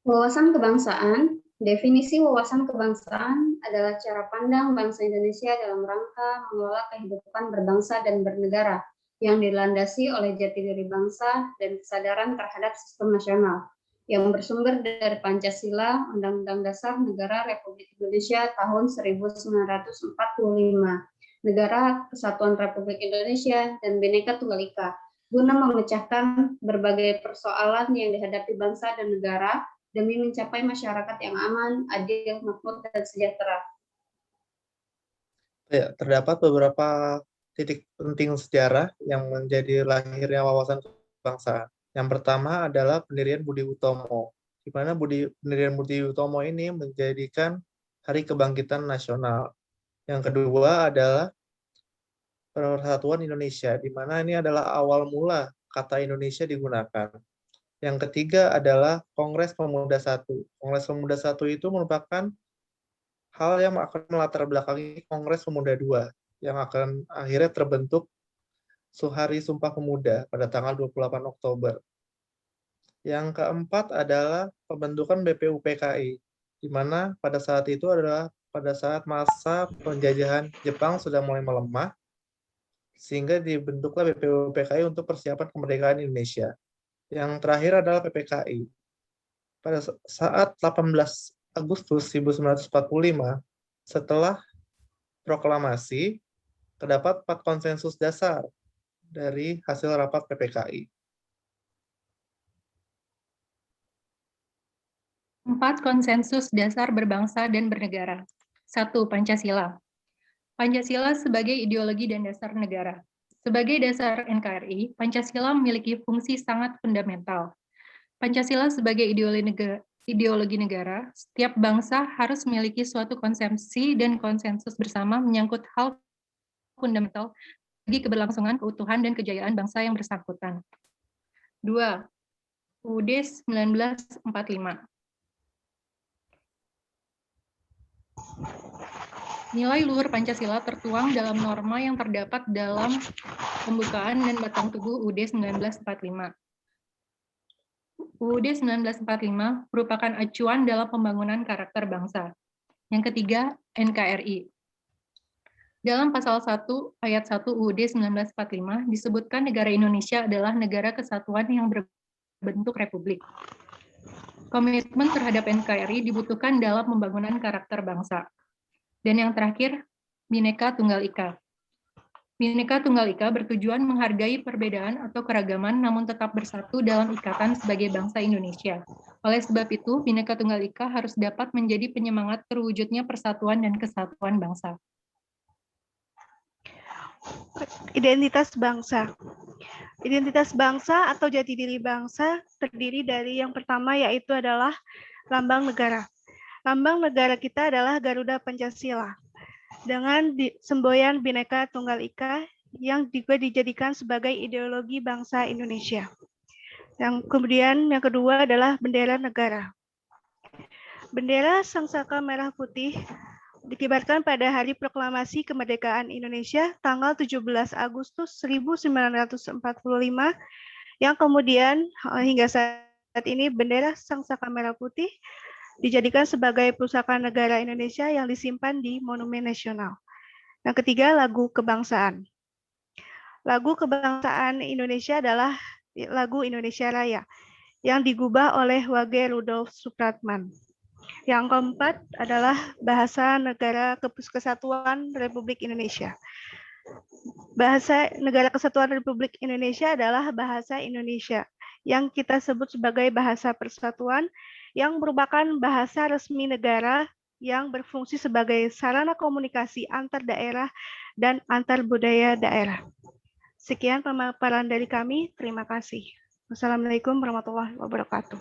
Wawasan kebangsaan. Definisi wawasan kebangsaan adalah cara pandang bangsa Indonesia dalam rangka mengelola kehidupan berbangsa dan bernegara yang dilandasi oleh jati diri bangsa dan kesadaran terhadap sistem nasional yang bersumber dari Pancasila, Undang-Undang Dasar Negara Republik Indonesia tahun 1945, Negara Kesatuan Republik Indonesia, dan Bhinneka Tunggal Ika, guna memecahkan berbagai persoalan yang dihadapi bangsa dan negara demi mencapai masyarakat yang aman, adil, makmur, dan sejahtera. Ya, terdapat beberapa titik penting sejarah yang menjadi lahirnya wawasan kebangsaan. Yang pertama adalah pendirian Budi Utomo, di mana pendirian Budi Utomo ini menjadikan Hari Kebangkitan Nasional. Yang kedua adalah Persatuan Indonesia, di mana ini adalah awal mula kata Indonesia digunakan. Yang ketiga adalah Kongres Pemuda I. Kongres Pemuda I itu merupakan hal yang akan melatar belakangi Kongres Pemuda II, yang akan akhirnya terbentuk Hari Sumpah Pemuda pada tanggal 28 Oktober. Yang keempat adalah pembentukan BPUPKI, di mana pada saat itu adalah pada saat masa penjajahan Jepang sudah mulai melemah, sehingga dibentuklah BPUPKI untuk persiapan kemerdekaan Indonesia. Yang terakhir adalah PPKI. Pada saat 18 Agustus 1945, setelah proklamasi, terdapat 4 konsensus dasar dari hasil rapat PPKI. 4 konsensus dasar berbangsa dan bernegara. 1. Pancasila. Pancasila sebagai ideologi dan dasar negara. Sebagai dasar NKRI, Pancasila memiliki fungsi sangat fundamental. Pancasila sebagai ideologi negara, setiap bangsa harus memiliki suatu konsepsi dan konsensus bersama menyangkut hal fundamental bagi keberlangsungan, keutuhan, dan kejayaan bangsa yang bersangkutan. 2. UUD 1945. Nilai luhur Pancasila tertuang dalam norma yang terdapat dalam pembukaan dan batang tubuh UUD 1945. UUD 1945 merupakan acuan dalam pembangunan karakter bangsa. Yang ketiga, NKRI. Dalam pasal 1 ayat 1 UUD 1945 disebutkan negara Indonesia adalah negara kesatuan yang berbentuk republik. Komitmen terhadap NKRI dibutuhkan dalam pembangunan karakter bangsa. Dan yang terakhir, Bhinneka Tunggal Ika. Bhinneka Tunggal Ika bertujuan menghargai perbedaan atau keragaman namun tetap bersatu dalam ikatan sebagai bangsa Indonesia. Oleh sebab itu, Bhinneka Tunggal Ika harus dapat menjadi penyemangat terwujudnya persatuan dan kesatuan bangsa. Identitas bangsa. Identitas bangsa atau jati diri bangsa terdiri dari yang pertama yaitu adalah lambang negara. Lambang negara kita adalah Garuda Pancasila dengan semboyan Bhinneka Tunggal Ika yang juga dijadikan sebagai ideologi bangsa Indonesia. Yang kedua adalah bendera negara. Bendera Sangsaka Merah Putih dikibarkan pada Hari Proklamasi Kemerdekaan Indonesia tanggal 17 Agustus 1945 yang kemudian hingga saat ini bendera Sangsaka Merah Putih dijadikan sebagai pusaka negara Indonesia yang disimpan di Monumen Nasional. Yang ketiga, lagu kebangsaan. Lagu kebangsaan Indonesia adalah lagu Indonesia Raya yang digubah oleh Wage Rudolf Supratman. Yang keempat adalah bahasa negara kesatuan Republik Indonesia. Bahasa negara kesatuan Republik Indonesia adalah bahasa Indonesia yang kita sebut sebagai bahasa persatuan yang merupakan bahasa resmi negara yang berfungsi sebagai sarana komunikasi antar daerah dan antar budaya daerah. Sekian pemaparan dari kami. Terima kasih. Wassalamualaikum warahmatullahi wabarakatuh.